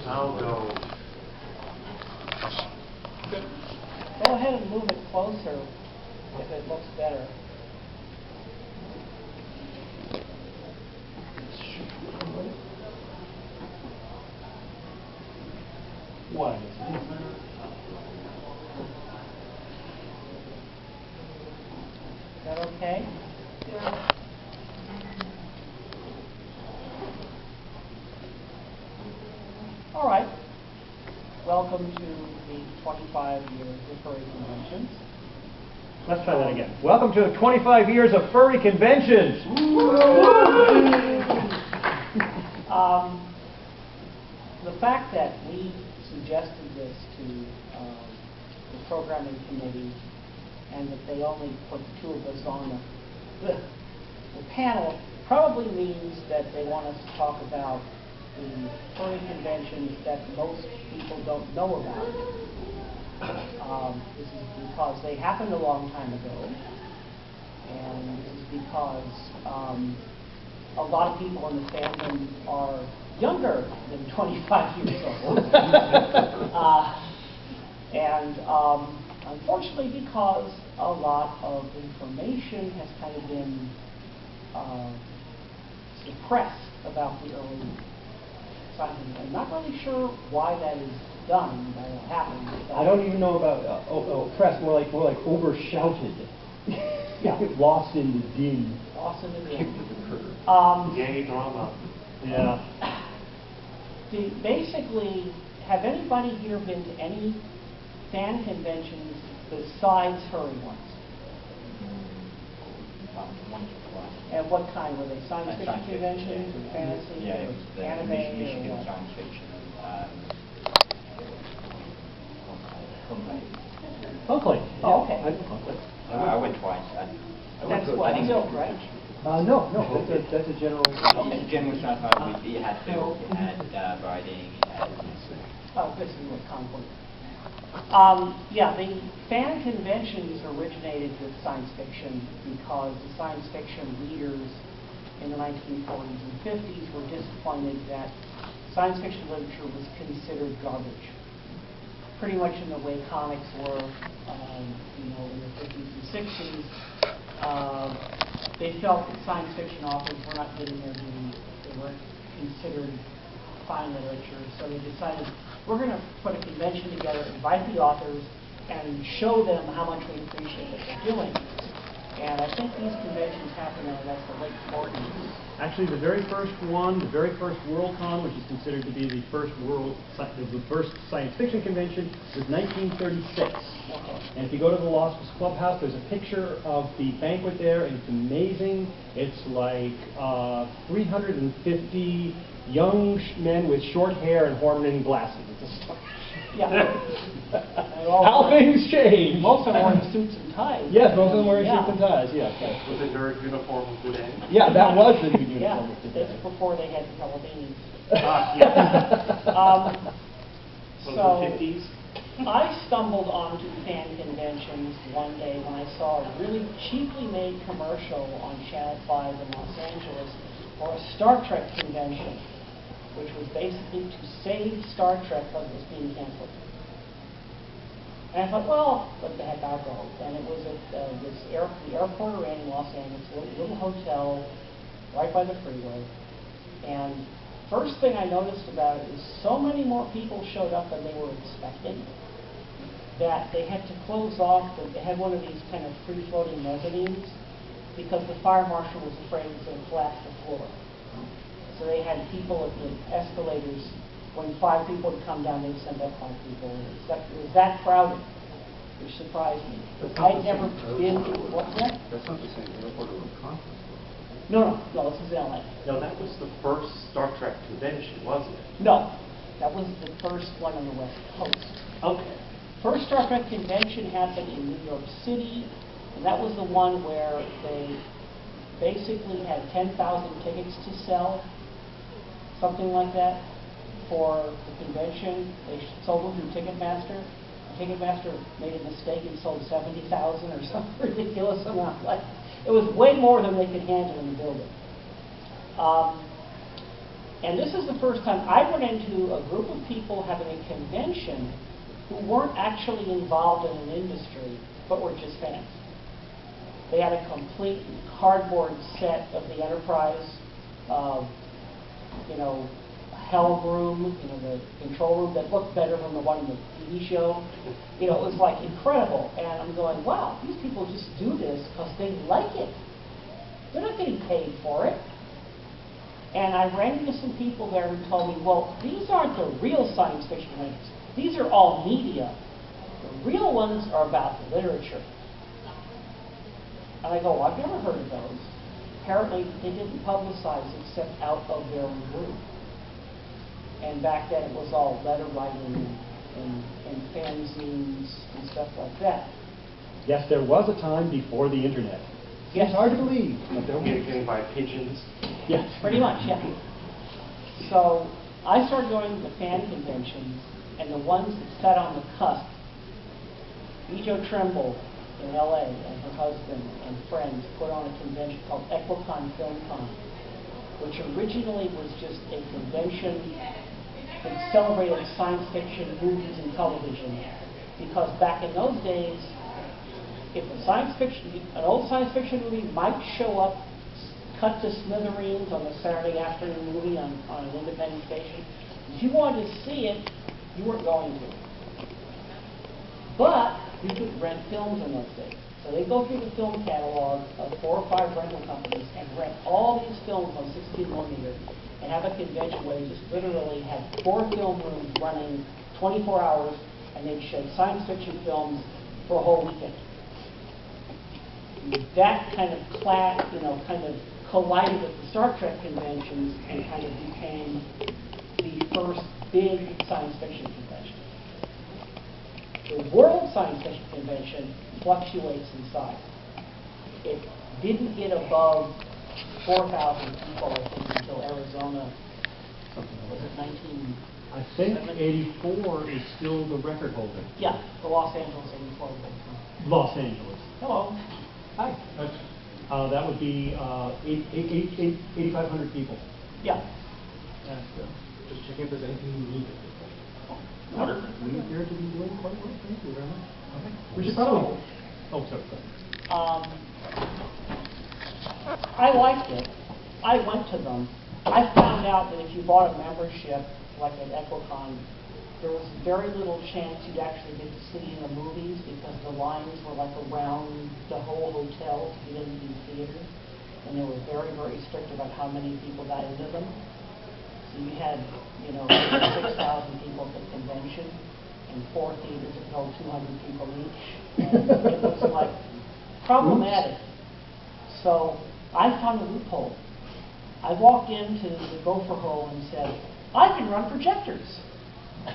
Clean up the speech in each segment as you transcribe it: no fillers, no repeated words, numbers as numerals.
I'll go. Go ahead and move it closer if it looks better. What? Is that okay? Yeah. All right. Welcome to the 25-year furry conventions. Let's try that again. Welcome to 25 years of furry conventions. The fact that we suggested this to the programming committee and that they only put the two of us on the panel probably means that they want us to talk about the furry conventions that most people don't know about. This is because they happened a long time ago, and this is because a lot of people in the fandom are younger than 25 years old. And unfortunately, because a lot of information has kind of been suppressed about the early science. I'm not really sure why that is done, why that happens. I don't even know about press, more like overshouted. Yeah, lost in the din. Lost in the din. Gay drama. Yeah. Basically, have anybody here been to any fan conventions besides furry ones? And what kind were they? Science fiction conventions or fantasy? Yeah, it was the anime Michigan or what? Science Fiction. Oakley. Oh, okay. I went twice. That's what, Silk, right? No, that's a general. Okay. General sci-fi. You had film, you had writing, you had. Oh, this is what Concord. Yeah, the fan conventions originated with science fiction because the science fiction readers in the 1940s and 50s were disappointed that science fiction literature was considered garbage. Pretty much in the way comics were, in the 50s and 60s. They felt that science fiction authors were not getting their due. They weren't considered fine literature, so they decided we're going to put a convention together, invite the authors, and show them how much we appreciate what they're doing. And I think these conventions happened in the late 40s. Actually, the very first one, the very first Worldcon, which is considered to be the first science fiction convention, was 1936. Okay. And if you go to the Los Angeles Clubhouse, there's a picture of the banquet there, and it's amazing. It's like 350 young men with short hair and horn-ringing glasses. It's Yeah. how things change. Most of them wearing suits and ties. Yes, most of them wearing Yeah. suits and ties, yes. Was it their uniform of today? Yeah, that was the new uniform Yeah, of today. that's before they had televisions. Yeah. So the 50s? I stumbled onto fan conventions one day when I saw a really cheaply made commercial on Channel 5 in Los Angeles for a Star Trek convention, which was basically to save Star Trek because it was being canceled. And I thought, well, what the heck, I'll go. And it was at the airport ran in Los Angeles, a little hotel right by the freeway. And first thing I noticed about it is so many more people showed up than they were expecting that they had to close off. They had one of these kind of free-floating mezzanines because the fire marshal was afraid it was going to collapse the floor. So they had people at the escalators. When 5 people would come down, they'd send up 5 people. It was that crowded, which surprised me. I'd never been. What's that? That's not the same airport or conference. No, this is LA. No, that was the first Star Trek convention, wasn't it? No, that was the first one on the West Coast. Okay. First Star Trek convention happened in New York City, and that was the one where they basically had 10,000 tickets to sell, something like that, for the convention. They sold them through Ticketmaster. Ticketmaster made a mistake and sold 70,000 or some ridiculous amount. Like, it was way more than they could handle in the building. And this is the first time I went into a group of people having a convention who weren't actually involved in an industry, but were just fans. They had a complete cardboard set of the Enterprise, you know, helm room, you know, the control room that looked better than the one in the TV show. You know, it was like incredible. And I'm going, wow, these people just do this because they like it. They're not getting paid for it. And I ran into some people there who told me, well, these aren't the real science fiction conventions. These are all media. The real ones are about literature. And I go, well, I've never heard of those. Apparently, they didn't publicize except out of their own group. And back then, it was all letter writing and fanzines and stuff like that. Yes, there was a time before the internet. Yes. It's hard to believe, but there was. Communicating by pigeons. Yes. Pretty much, yeah. So I started going to the fan conventions, and the ones that sat on the cusp, Ejo Trimble in LA and her husband and friends put on a convention called Equicon FilmCon, which originally was just a convention that celebrated science fiction movies and television. Because back in those days, if an old science fiction movie might show up, cut to smithereens on a Saturday afternoon movie on an independent station, if you wanted to see it, you weren't going to. But you could rent films in those days. So they go through the film catalog of 4 or 5 rental companies and rent all these films on 16 millimeter and have a convention where you just literally had 4 film rooms running 24 hours, and they'd show science fiction films for a whole weekend. That kind of kind of collided with the Star Trek conventions and kind of became the first big science fiction convention. The World Science Fiction Convention fluctuates in size. It didn't get above 4,000 people, I think, until Arizona, was it 19... I think 84 is still the record holder. Yeah, the Los Angeles 84. Los Angeles. Hello. Hi. That would be 8,500 people. Yeah. Just checking if there's anything you need. Water. We appear to be doing quite well. Thank you very much. Okay. We should So, probably. Oh, sorry. I liked it. I went to them. I found out that if you bought a membership, like at Equicon, there was very little chance you'd actually get to see in the movies because the lines were like around the whole hotel to get into these theaters. And they were very, very strict about how many people got into them. So you had, 6,000 people at the convention and 4 theaters that held 200 people each. And it was like problematic. So I found a loophole. I walked into the Gopher Hole and said, I can run projectors.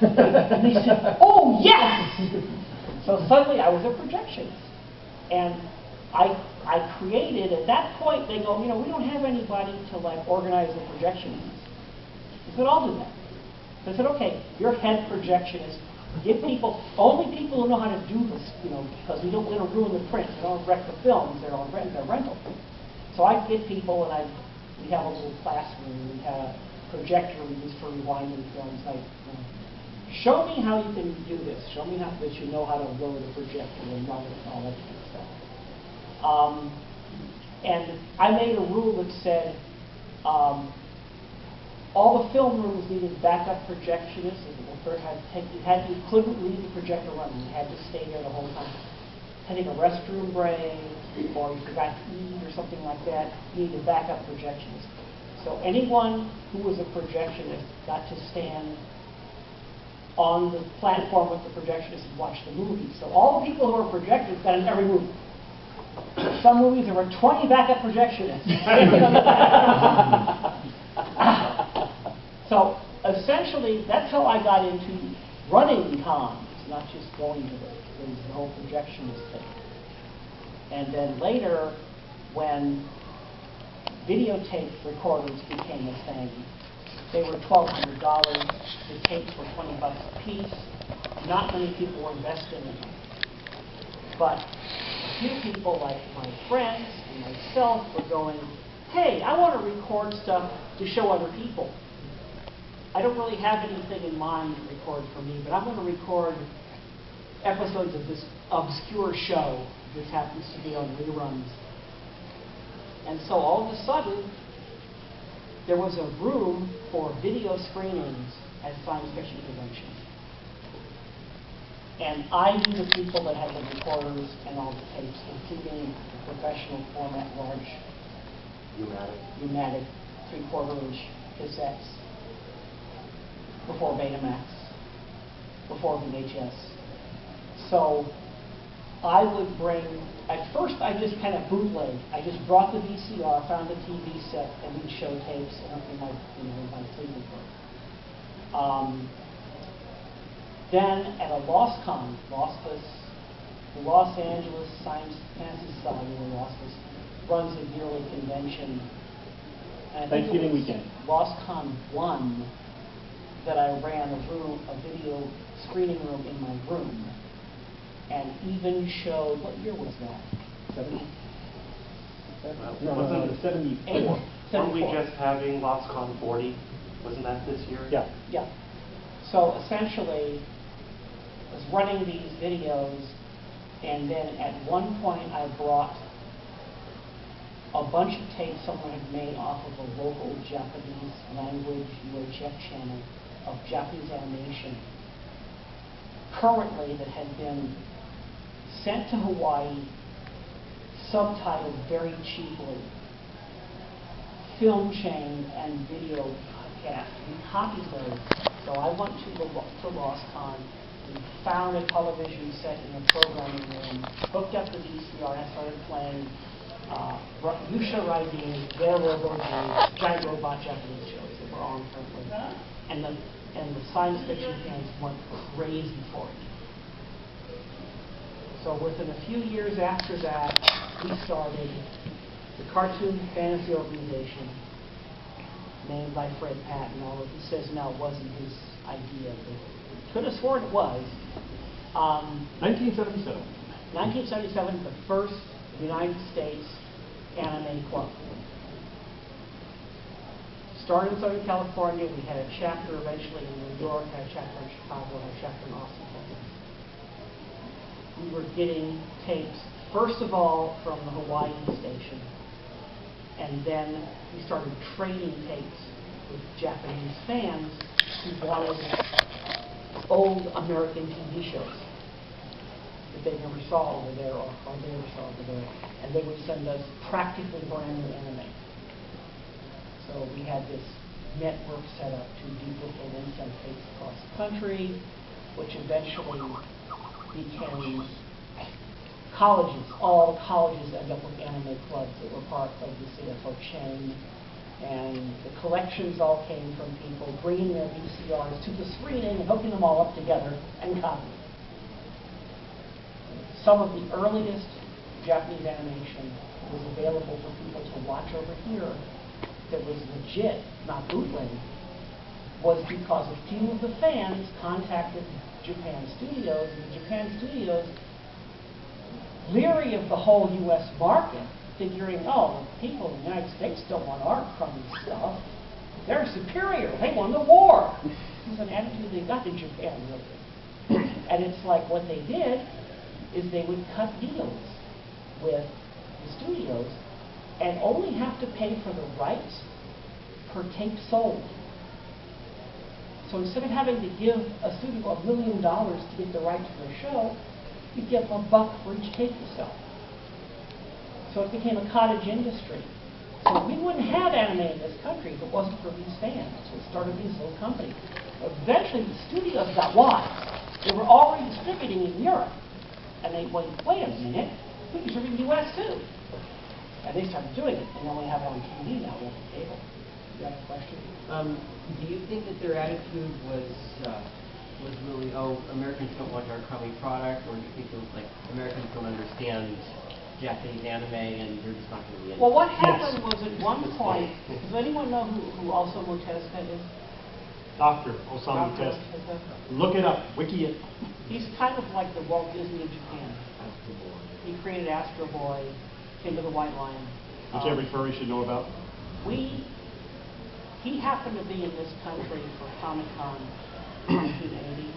And they said, oh, yes! So suddenly I was a projectionist. And I created, at that point, they go, we don't have anybody to organize the projectionists. I said, I'll do that. So I said, okay, you're head projectionist. Give only people who know how to do this, because we don't want to ruin the print. We don't wreck the films. They're rental. So I get people, and we have a little classroom. We had a projector we used for rewinding films. Show me how you can do this. Show me that you know how to load a projector and run it and all that kind of stuff. And I made a rule that said all the film rooms needed backup projectionists. You couldn't leave the projector running. You had to stay there the whole time. Having a restroom break, or you forgot to eat, or something like that, you needed backup projectionists. So anyone who was a projectionist got to stand on the platform with the projectionist and watch the movie. So all the people who were projectors got in every movie. Some movies there were 20 backup projectionists. So essentially, that's how I got into running cons, not just going to it. It was the whole projectionist thing. And then later, when videotape recorders became a thing, they were $1,200. The tapes were $20 a piece. Not many people were investing in them. But a few people, like my friends and myself, were going, hey, I want to record stuff to show other people. I don't really have anything in mind to record for me, but I'm going to record episodes of this obscure show. This happens to be on reruns. And so all of a sudden, there was a room for video screenings at science fiction conventions. And I knew the people that had the recorders and all the tapes, including the professional format large pneumatic 3/4-inch cassettes, before Betamax, before VHS. So I would bring, at first I just kind of bootleg. I just brought the VCR, found a TV set, and we'd show tapes in my sleeping room. Then at a LOSCON, the Los Angeles Science Fantasy Society in Los Angeles runs a yearly convention. And I think Thanksgiving it was weekend. LOSCON 1 that I ran a video screening room in my room, and even showed, what year was that? 70? No, wasn't 74. Weren't we just having LOSCON 40? Wasn't that this year? Yeah. Yeah. So essentially, I was running these videos, and then at one point I brought a bunch of tapes someone had made off of a local Japanese language UHF channel of Japanese animation, currently that had been sent to Hawaii, subtitled very cheaply, film chain and video cast. We copied those. So I went to LOSCON, we found a television set in a programming room, hooked up the VCR, and started playing Yusha Raiden, Their Robo giant robot Japanese shows that were on currently. And the science fiction fans went crazy for it. So within a few years after that, we started the Cartoon Fantasy Organization, named by Fred Patton, although he says no, it wasn't his idea. But could have sworn it was. 1977. 1977, the first United States anime club. Started in Southern California. We had a chapter eventually in New York, had a chapter in Chicago, had a chapter in Austin, Texas. We were getting tapes, first of all, from the Hawaii station, and then we started trading tapes with Japanese fans who wanted old American TV shows that they never saw over there or they never saw over there, and they would send us practically brand new anime. So we had this network set up to duplicate and send tapes across the country, which eventually became colleges. All the colleges ended up with anime clubs that were part of the CFO chain. And the collections all came from people bringing their VCRs to the screening and hooking them all up together and copying. Some of the earliest Japanese animation was available for people to watch over here that was legit, not bootleg, was because a few of the fans contacted Japan studios, and the Japan studios, leery of the whole U.S. market, figuring, oh, people in the United States don't want our crummy stuff. They're superior. They won the war. It's an attitude they got in Japan, really. And it's like what they did is they would cut deals with the studios and only have to pay for the rights per tape sold. So instead of having to give a studio $1 million to get the rights to their show, you give them $1 for each tape you sell. So it became a cottage industry. So we wouldn't have anime in this country if it wasn't for these fans. So it started these little companies. Eventually the studios got wise. They were already distributing in Europe. And they went, wait a minute, we can distribute in the US too. And they started doing it. And then we have it on TV now, we have the cable. You have a question? Do you think that their attitude was really, oh, Americans don't want our crummy product, or do you think it was like Americans don't understand Japanese anime and they're just not going to be in it? Well, what happened was at one point, does anyone know who Osamu Tezuka is? Dr. Osamu Dr. Tezuka. Tezuka? Look it up. Wiki it. He's kind of like the Walt Disney of Japan. He created Astro Boy, King of the White Lion. Which every furry should know about. We He happened to be in this country for Comic-Con in 1980,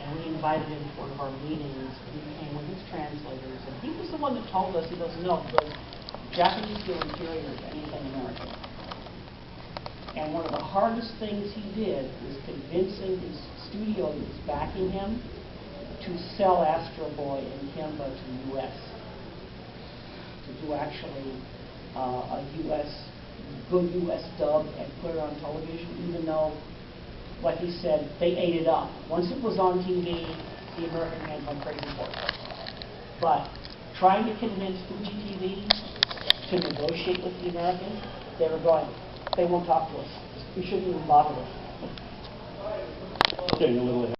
and we invited him to one of our meetings. He came with his translators, and he was the one that told us, he goes, no, the Japanese feel inferior to anything American. And one of the hardest things he did was convincing his studio that was backing him to sell Astro Boy and Kimba to the U.S. To do actually a good U.S. dub and put it on television, even though, like he said, they ate it up. Once it was on TV, the American fans went crazy for it. But trying to convince Fuji TV to negotiate with the Americans, they were going, they won't talk to us. We shouldn't even bother with. Getting a little ahead.